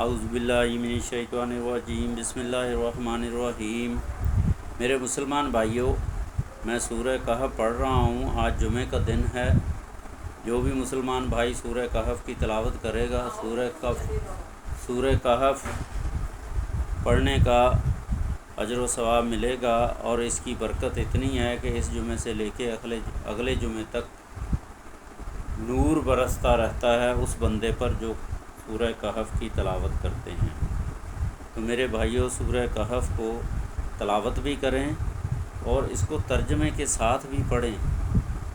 اعوذ باللہ من الشیطان الرجیم بسم اللہ الرحمن الرحیم۔ میرے مسلمان بھائیوں، میں سورہ کہف پڑھ رہا ہوں۔ آج جمعہ کا دن ہے۔ جو بھی مسلمان بھائی سورہ کہف کی تلاوت کرے گا، سورہ کہف پڑھنے کا اجر و ثواب ملے گا، اور اس کی برکت اتنی ہے کہ اس جمعے سے لے کے اگلے جمعے تک نور برستا رہتا ہے اس بندے پر جو سورہ کہف کی تلاوت کرتے ہیں۔ تو میرے بھائیوں، سورہ کہف کو تلاوت بھی کریں اور اس کو ترجمے کے ساتھ بھی پڑھیں۔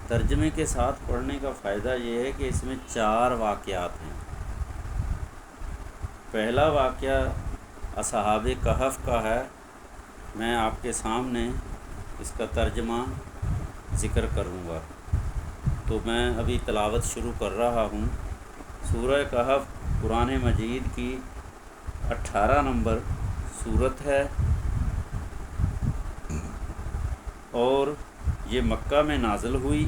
ترجمے کے ساتھ پڑھنے کا فائدہ یہ ہے کہ اس میں 4 واقعات ہیں۔ پہلا واقعہ اصحاب کہف کا ہے۔ میں آپ کے سامنے اس کا ترجمہ ذکر کروں گا۔ تو میں ابھی تلاوت شروع کر رہا ہوں۔ سورہ کہف قرآن مجید کی 18 نمبر سورت ہے، اور یہ مکہ میں نازل ہوئی۔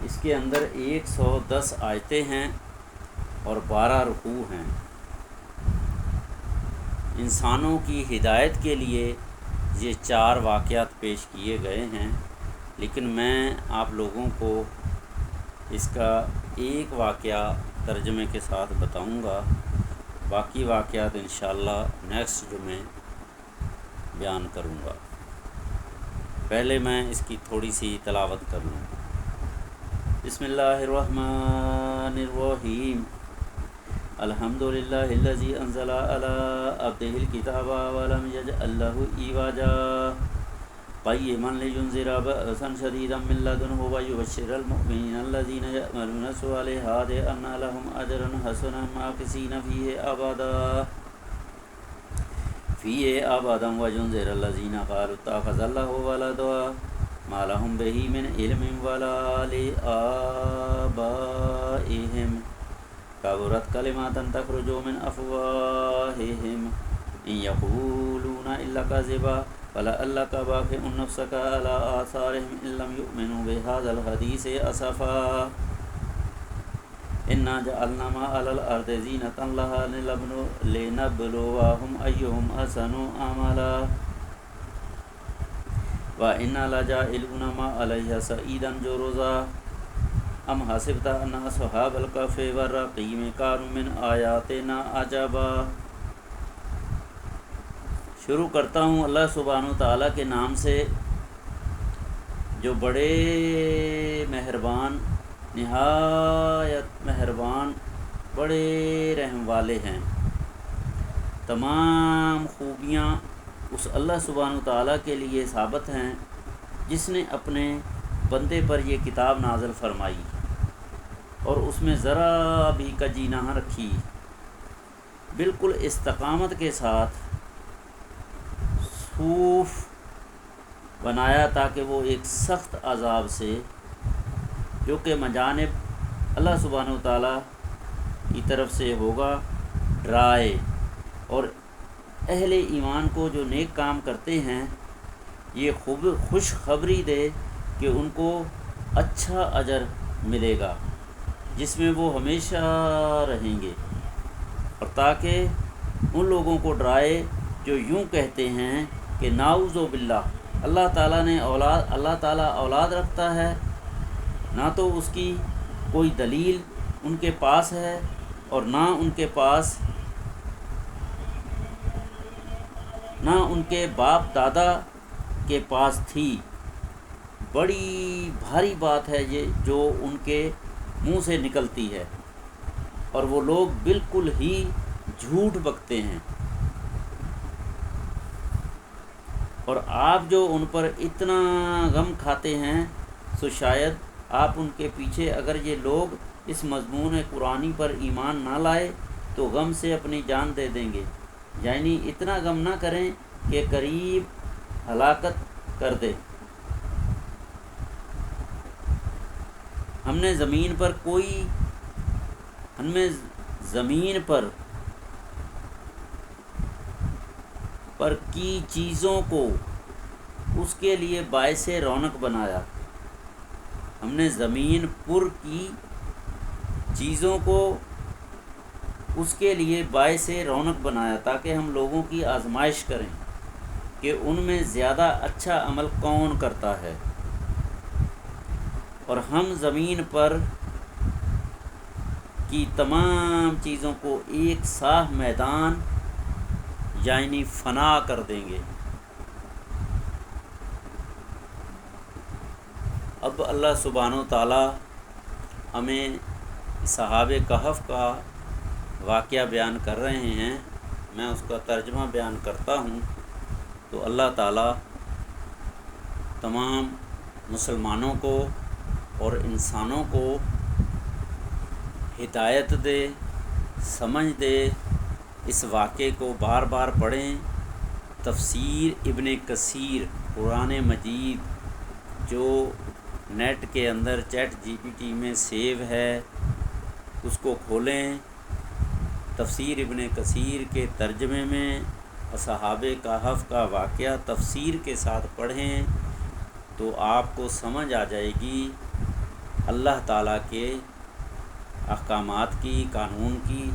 اس کے اندر 110 آیتیں ہیں اور 12 رکوع ہیں۔ انسانوں کی ہدایت کے لیے یہ 4 واقعات پیش کیے گئے ہیں، لیکن میں آپ لوگوں کو اس کا ایک واقعہ ترجمے کے ساتھ بتاؤں گا۔ باقی واقعات انشاءاللہ نیکسٹ جمعے بیان کروں گا۔ پہلے میں اس کی تھوڑی سی تلاوت کر لوں۔ بسم اللہ الرحمن الرحیم۔ الحمدللہ الذی انزل علی عبدہ الکتاب ولم یجعل لہ عوجا قیما لینذر بأسا شدیدا من لدنہ ویبشر المؤمنین الذین یعملون الصالحات ان لهم اجرا حسنا ماکثین فیہ ابدا وینذر الذین قالوا اتخذ اللہ ولدا ما لهم بہ من علم ولا لآبائہم کبرت کلمات تخرج من افواہہم ان یقولون الا کذبا فلعلک باخع نفسک علی آثارہم ان لم یؤمنوا بہذا الحدیث اسفا انا جعلنا ما علی الارض زینۃ لہا لنبلوہم ایہم احسن عملا وَإِنَّا لَجَاعِلُونَ مَا عَلَيْهَا صَعِيدًا جُرُزًا أَمْ حَسِبْتَ أَنَّ أَصْحَابَ الْكَهْفِ وَالرَّقِيمِ كَانُوا مِنْ آيَاتِنَا عَجَبًا۔ شروع کرتا ہوں اللہ سبحانہ وتعالیٰ کے نام سے، جو بڑے مہربان، نہایت مہربان، بڑے رحم والے ہیں۔ تمام خوبیاں اس اللہ سبحانہ وتعالیٰ کے لیے ثابت ہیں، جس نے اپنے بندے پر یہ کتاب نازل فرمائی اور اس میں ذرا بھی کجی نہ رکھی، بالکل استقامت کے ساتھ صوف بنایا تاکہ وہ ایک سخت عذاب سے، جو کہ مجانب اللہ سبحانہ وتعالیٰ کی طرف سے ہوگا، ڈرائے، اور اہل ایمان کو جو نیک کام کرتے ہیں یہ خوشخبری دے کہ ان کو اچھا اجر ملے گا، جس میں وہ ہمیشہ رہیں گے، اور تاکہ ان لوگوں کو ڈرائے جو یوں کہتے ہیں کہ نعوذ باللہ، اللہ تعالیٰ اولاد رکھتا ہے، نہ تو اس کی کوئی دلیل ان کے پاس ہے اور نہ ان کے باپ دادا کے پاس تھی۔ بڑی بھاری بات ہے یہ جو ان کے منہ سے نکلتی ہے، اور وہ لوگ بالکل ہی جھوٹ بکتے ہیں۔ اور آپ جو ان پر اتنا غم کھاتے ہیں، سو شاید آپ ان کے پیچھے، اگر یہ لوگ اس مضمون قرآنی پر ایمان نہ لائے تو غم سے اپنی جان دے دیں گے، یعنی اتنا غم نہ کریں کہ قریب ہلاکت کر دے۔ ہم نے زمین پر کی چیزوں کو اس کے لیے باعث رونق بنایا۔ ہم نے زمین پر کی چیزوں کو اس کے لیے باعث رونق بنایا تاکہ ہم لوگوں کی آزمائش کریں کہ ان میں زیادہ اچھا عمل کون کرتا ہے، اور ہم زمین پر کی تمام چیزوں کو ایک صاف میدان یعنی فنا کر دیں گے۔ اب اللہ سبحانہ و تعالیٰ ہمیں صحابہ کہف کا واقعہ بیان کر رہے ہیں، میں اس کا ترجمہ بیان کرتا ہوں۔ تو اللہ تعالیٰ تمام مسلمانوں کو اور انسانوں کو ہدایت دے، سمجھ دے۔ اس واقعے کو بار بار پڑھیں۔ تفسیر ابن کثیر قرآن مجید جو نیٹ کے اندر چیٹ جی پی ٹی میں سیو ہے، اس کو کھولیں۔ تفسیر ابن کثیر کے ترجمے میں اصحاب کہف کا واقعہ تفسیر کے ساتھ پڑھیں تو آپ کو سمجھ آ جائے گی اللہ تعالیٰ کے احکامات کی، قانون کی۔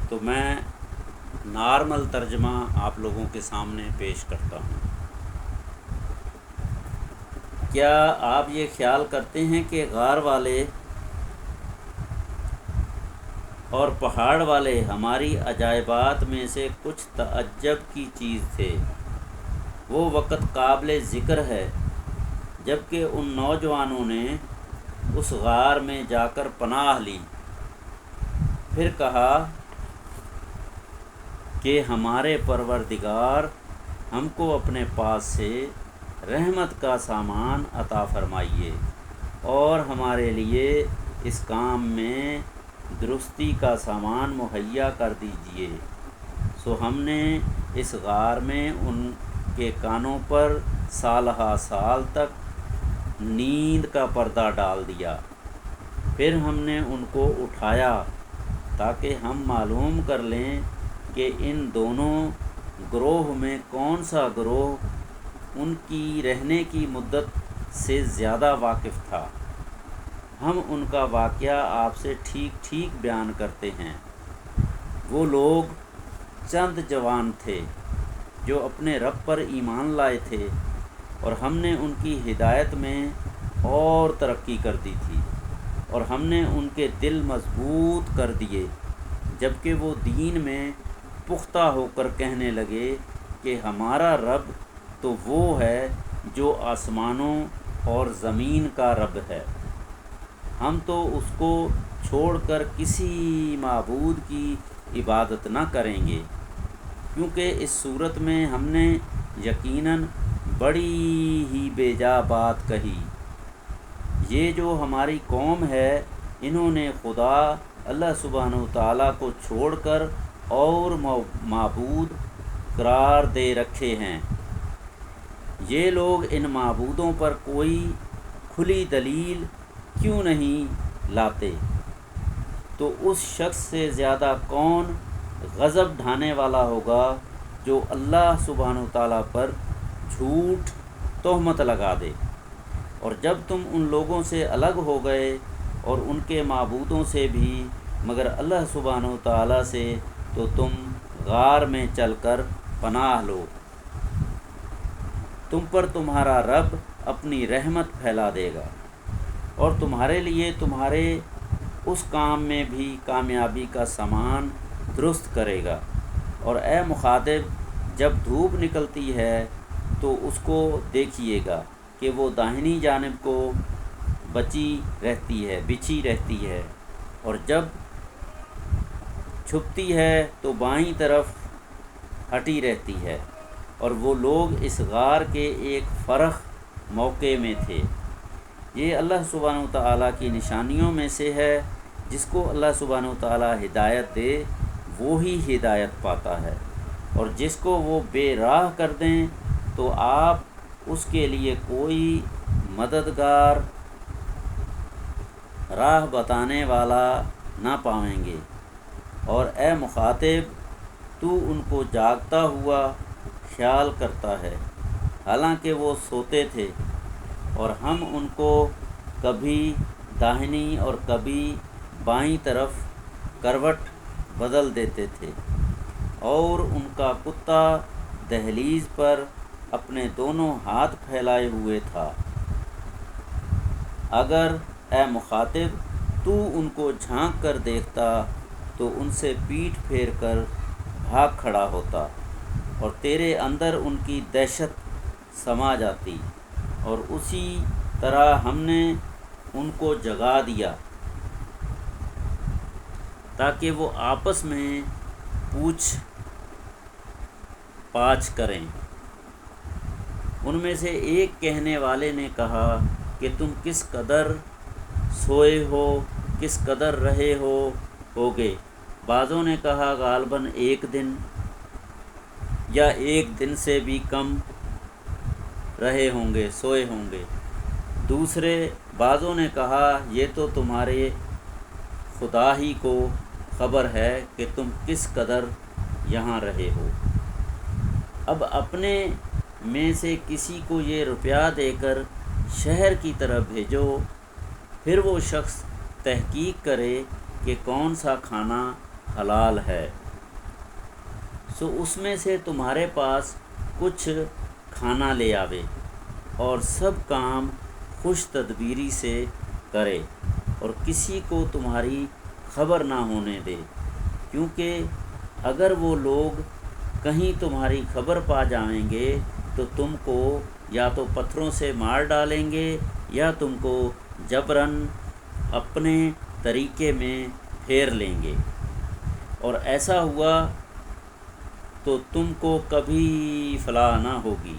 تو میں نارمل ترجمہ آپ لوگوں کے سامنے پیش کرتا ہوں۔ کیا آپ یہ خیال کرتے ہیں کہ غار والے اور پہاڑ والے ہماری عجائبات میں سے کچھ تعجب کی چیز تھے؟ وہ وقت قابل ذکر ہے جب کہ ان نوجوانوں نے اس غار میں جا کر پناہ لی، پھر کہا کہ ہمارے پروردگار ہم کو اپنے پاس سے رحمت کا سامان عطا فرمائیے اور ہمارے لیے اس کام میں درستی کا سامان مہیا کر دیجیے۔ سو ہم نے اس غار میں ان کے کانوں پر سالہ سال تک نیند کا پردہ ڈال دیا، پھر ہم نے ان کو اٹھایا تاکہ ہم معلوم کر لیں کہ ان دونوں گروہ میں کون سا گروہ ان کی رہنے کی مدت سے زیادہ واقف تھا۔ ہم ان کا واقعہ آپ سے ٹھیک ٹھیک بیان کرتے ہیں۔ وہ لوگ چند جوان تھے جو اپنے رب پر ایمان لائے تھے، اور ہم نے ان کی ہدایت میں اور ترقی کر دی تھی، اور ہم نے ان کے دل مضبوط کر دیے، جبکہ وہ دین میں پختہ ہو کر کہنے لگے کہ ہمارا رب تو وہ ہے جو آسمانوں اور زمین کا رب ہے، ہم تو اس کو چھوڑ کر کسی معبود کی عبادت نہ کریں گے، کیونکہ اس صورت میں ہم نے یقیناً بڑی ہی بے جا بات کہی۔ یہ جو ہماری قوم ہے، انہوں نے خدا اللہ سبحانہ و تعالیٰ کو چھوڑ کر اور معبود قرار دے رکھے ہیں۔ یہ لوگ ان معبودوں پر کوئی کھلی دلیل کیوں نہیں لاتے؟ تو اس شخص سے زیادہ کون غضب ڈھانے والا ہوگا جو اللہ سبحانہ و تعالیٰ پر جھوٹ تہمت لگا دے؟ اور جب تم ان لوگوں سے الگ ہو گئے اور ان کے معبودوں سے بھی مگر اللہ سبحانہ و تعالیٰ سے، تو تم غار میں چل کر پناہ لو، تم پر تمہارا رب اپنی رحمت پھیلا دے گا اور تمہارے لیے تمہارے اس کام میں بھی کامیابی کا سامان درست کرے گا۔ اور اے مخاطب، جب دھوپ نکلتی ہے تو اس کو دیکھیے گا کہ وہ داہنی جانب کو بچی رہتی ہے، اور جب چھپتی ہے تو بائیں طرف ہٹی رہتی ہے۔ اور وہ لوگ اس غار کے ایک فرخ موقع میں تھے۔ یہ اللہ سبحانہ و تعالیٰ کی نشانیوں میں سے ہے، جس کو اللہ سبحانہ و تعالیٰ ہدایت دے وہی ہدایت پاتا ہے، اور جس کو وہ بے راہ کر دیں تو آپ اس کے لیے کوئی مددگار، راہ بتانے والا نہ پائیں گے۔ اور اے مخاطب، تو ان کو جاگتا ہوا خیال کرتا ہے حالانکہ وہ سوتے تھے، اور ہم ان کو کبھی داہنی اور کبھی بائیں طرف کروٹ بدل دیتے تھے، اور ان کا کتا دہلیز پر اپنے دونوں ہاتھ پھیلائے ہوئے تھا۔ اگر اے مخاطب تو ان کو جھانک کر دیکھتا تو ان سے پیٹھ پھیر کر بھاگ کھڑا ہوتا، اور تیرے اندر ان کی دہشت سما جاتی، اور اسی طرح ہم نے ان کو جگا دیا تاکہ وہ آپس میں پوچھ پاچھ کریں۔ ان میں سے ایک کہنے والے نے کہا کہ تم کس قدر سوئے ہو، کس قدر رہے ہوگے؟ بعضوں نے کہا غالباً 1 دن یا 1 دن سے بھی کم رہے ہوں گے، سوئے ہوں گے۔ بعضوں نے کہا یہ تو تمہارے خدا ہی کو خبر ہے کہ تم کس قدر یہاں رہے ہو۔ اب اپنے میں سے کسی کو یہ روپیہ دے کر شہر کی طرف بھیجو، پھر وہ شخص تحقیق کرے کہ کون سا کھانا حلال ہے، سو اس میں سے تمہارے پاس کچھ کھانا لے آوے، اور سب کام خوش تدبیری سے کرے، اور کسی کو تمہاری خبر نہ ہونے دے، کیونکہ اگر وہ لوگ کہیں تمہاری خبر پا جائیں گے تو تم کو یا تو پتھروں سے مار ڈالیں گے یا تم کو جبراً اپنے طریقے میں پھیر لیں گے، اور ایسا ہوا تو تم کو کبھی فلاح نہ ہوگی۔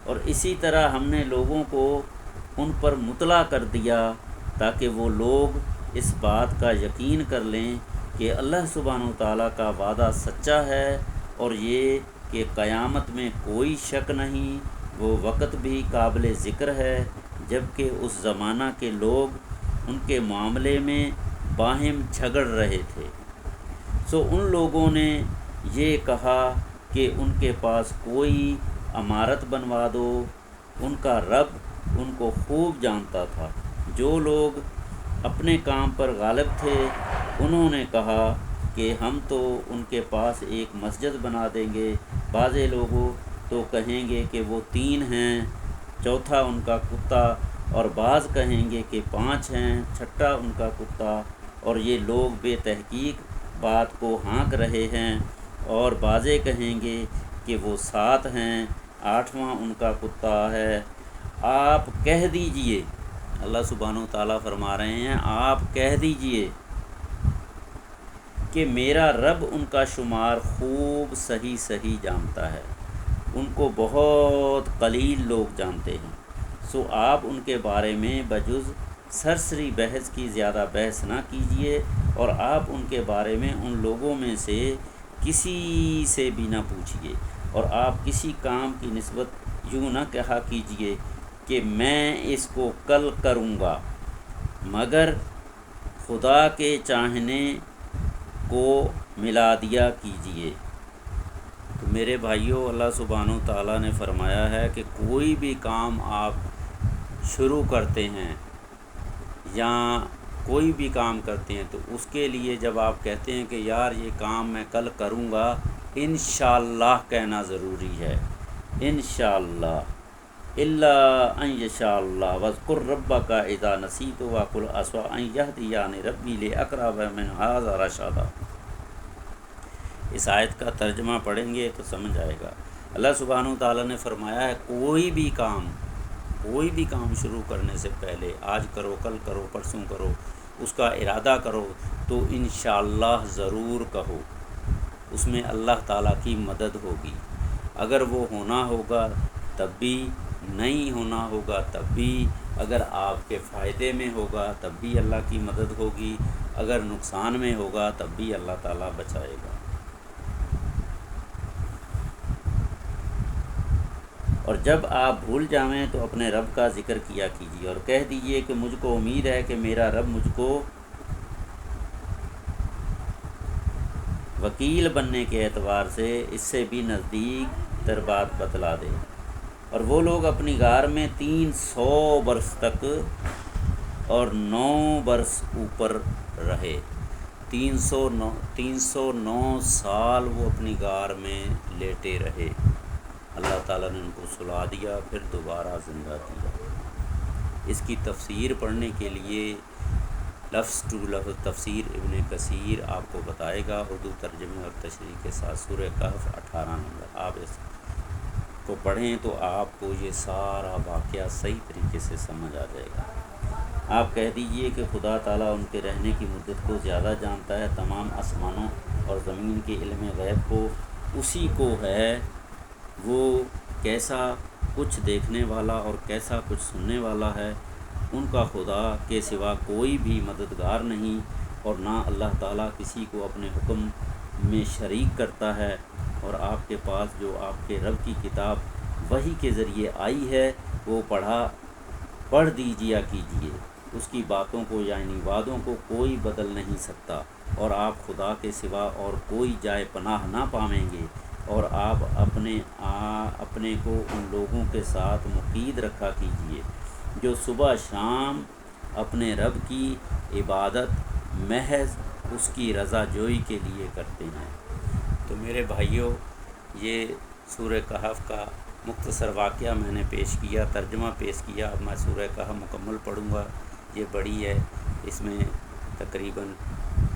اور اسی طرح ہم نے لوگوں کو ان پر مطلع کر دیا تاکہ وہ لوگ اس بات کا یقین کر لیں کہ اللہ سبحانہ وتعالیٰ کا وعدہ سچا ہے، اور یہ کہ قیامت میں کوئی شک نہیں۔ وہ وقت بھی قابل ذکر ہے جب کہ اس زمانہ کے لوگ ان کے معاملے میں باہم جھگڑ رہے تھے۔ سو ان لوگوں نے یہ کہا کہ ان کے پاس کوئی عمارت بنوا دو۔ ان کا رب ان کو خوب جانتا تھا۔ جو لوگ اپنے کام پر غالب تھے انہوں نے کہا کہ ہم تو ان کے پاس ایک مسجد بنا دیں گے۔ بعض لوگوں تو کہیں گے کہ وہ 3 ہیں، چوتھا ان کا کتا، اور بعض کہیں گے کہ 5 ہیں، چھٹا ان کا کتا، اور یہ لوگ بے تحقیق بات کو ہانک رہے ہیں، اور بعضے کہیں گے کہ وہ 7 ہیں، 8واں ان کا کتا ہے۔ آپ کہہ دیجئے، اللہ سبحانہ وتعالیٰ فرما رہے ہیں، آپ کہہ دیجئے کہ میرا رب ان کا شمار خوب صحیح جانتا ہے، ان کو بہت قلیل لوگ جانتے ہیں۔ سو آپ ان کے بارے میں بجز سرسری بحث کی زیادہ بحث نہ کیجیے، اور آپ ان کے بارے میں ان لوگوں میں سے کسی سے بھی نہ پوچھیے، اور آپ کسی کام کی نسبت یوں نہ کہا کیجیے کہ میں اس کو کل کروں گا، مگر خدا کے چاہنے کو ملا دیا کیجیے۔ تو میرے بھائیوں، اللہ سبحانہ وتعالیٰ نے فرمایا ہے کہ کوئی بھی کام آپ شروع کرتے ہیں یا کوئی بھی کام کرتے ہیں تو اس کے لیے جب آپ کہتے ہیں کہ یار یہ کام میں کل کروں گا، انشاءاللہ کہنا ضروری ہے۔ انشاءاللہ الا ان یشاء اللہ واذکر ربک اذا نسیت وقل عسى ان یہدینی ربی لاقرب من ھذا رشدا۔ اس آیت کا ترجمہ پڑھیں گے تو سمجھ آئے گا۔ اللہ سبحانہ وتعالیٰ نے فرمایا ہے کوئی بھی کام شروع کرنے سے پہلے آج کرو، کل کرو، پرسوں کرو، اس کا ارادہ کرو تو انشاءاللہ ضرور کہو، اس میں اللہ تعالیٰ کی مدد ہوگی۔ اگر وہ ہونا ہوگا تب بھی، نہیں ہونا ہوگا تب بھی، اگر آپ کے فائدے میں ہوگا تب بھی اللہ کی مدد ہوگی، اگر نقصان میں ہوگا تب بھی اللہ تعالیٰ بچائے گا۔ اور جب آپ بھول جائیں تو اپنے رب کا ذکر کیا کیجیے، اور کہہ دیجیے کہ مجھ کو امید ہے کہ میرا رب مجھ کو وکیل بننے کے اعتبار سے اس سے بھی نزدیک تر بات بتلا دے۔ اور وہ لوگ اپنی غار میں 300 برس تک اور 9 برس اوپر رہے۔ 309 سال وہ اپنی غار میں لیٹے رہے، اللہ تعالیٰ نے ان کو سلا دیا، پھر دوبارہ زندہ کیا۔ اس کی تفسیر پڑھنے کے لیے لفظ ٹو لفظ تفسیر ابن کثیر آپ کو بتائے گا اردو ترجمے اور تشریح کے ساتھ، سورہ کہف 18 نمبر۔ آپ اس کو پڑھیں تو آپ کو یہ سارا واقعہ صحیح طریقے سے سمجھ آ جائے گا۔ آپ کہہ دیجئے کہ خدا تعالیٰ ان کے رہنے کی مدت کو زیادہ جانتا ہے، تمام آسمانوں اور زمین کے علم غیب کو اسی کو ہے، وہ کیسا کچھ دیکھنے والا اور کیسا کچھ سننے والا ہے۔ ان کا خدا کے سوا کوئی بھی مددگار نہیں، اور نہ اللہ تعالیٰ کسی کو اپنے حکم میں شریک کرتا ہے۔ اور آپ کے پاس جو آپ کے رب کی کتاب وحی کے ذریعے آئی ہے وہ پڑھ دیجیا کیجیے، اس کی باتوں کو یعنی وعدوں کو کوئی بدل نہیں سکتا، اور آپ خدا کے سوا اور کوئی جائے پناہ نہ پائیں گے، اور آپ اپنے کو ان لوگوں کے ساتھ مقید رکھا کیجیے جو صبح شام اپنے رب کی عبادت محض اس کی رضا جوئی کے لیے کرتے ہیں۔ تو میرے بھائیوں، یہ سورہ کہف کا مختصر واقعہ میں نے پیش کیا، ترجمہ پیش کیا۔ اب میں سورہ کہف مکمل پڑھوں گا، یہ بڑی ہے، اس میں تقریباً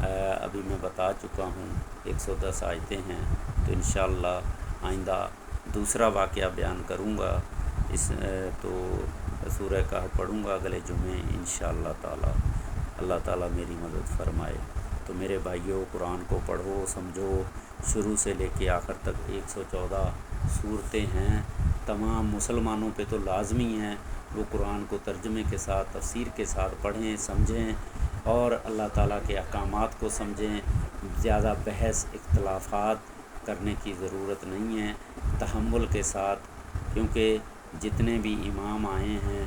ابھی میں بتا چکا ہوں 110 آیتیں ہیں، تو انشاءاللہ آئندہ دوسرا واقعہ بیان کروں گا، تو سورہ کہف پڑھوں گا اگلے جمعے انشاءاللہ تعالی۔ اللہ تعالیٰ میری مدد فرمائے۔ تو میرے بھائیوں، قرآن کو پڑھو، سمجھو، شروع سے لے کے آخر تک 114 صورتیں ہیں، تمام مسلمانوں پہ تو لازمی ہیں وہ قرآن کو ترجمے کے ساتھ تفسیر کے ساتھ پڑھیں، سمجھیں اور اللہ تعالیٰ کے احکامات کو سمجھیں۔ زیادہ بحث اختلافات کرنے کی ضرورت نہیں ہے، تحمل کے ساتھ، کیونکہ جتنے بھی امام آئے ہیں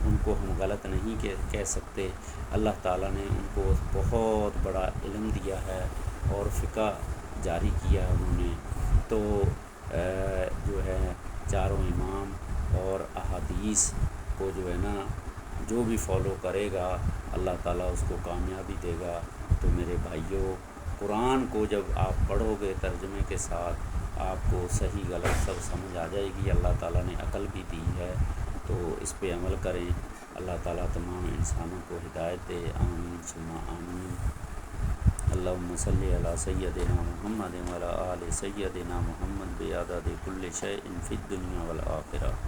ان کو ہم غلط نہیں کہہ سکتے۔ اللہ تعالیٰ نے ان کو بہت بڑا علم دیا ہے اور فقہ جاری کیا انہوں نے، تو جو ہے چاروں امام اور احادیث کو جو ہے نا جو بھی فالو کرے گا اللہ تعالیٰ اس کو کامیابی دے گا۔ تو میرے بھائیوں، قرآن کو جب آپ پڑھو گے ترجمے کے ساتھ آپ کو صحیح غلط سب سمجھ آ جائے گی۔ اللہ تعالیٰ نے عقل بھی دی ہے، تو اس پہ عمل کریں۔ اللہ تعالیٰ تمام انسانوں کو ہدایت دے، آمین ثم آمین۔ اللہم صلی علی سیدنا محمد وعلی آل سیدنا محمد بعدد کل شیء فی الدنیا والآخرہ۔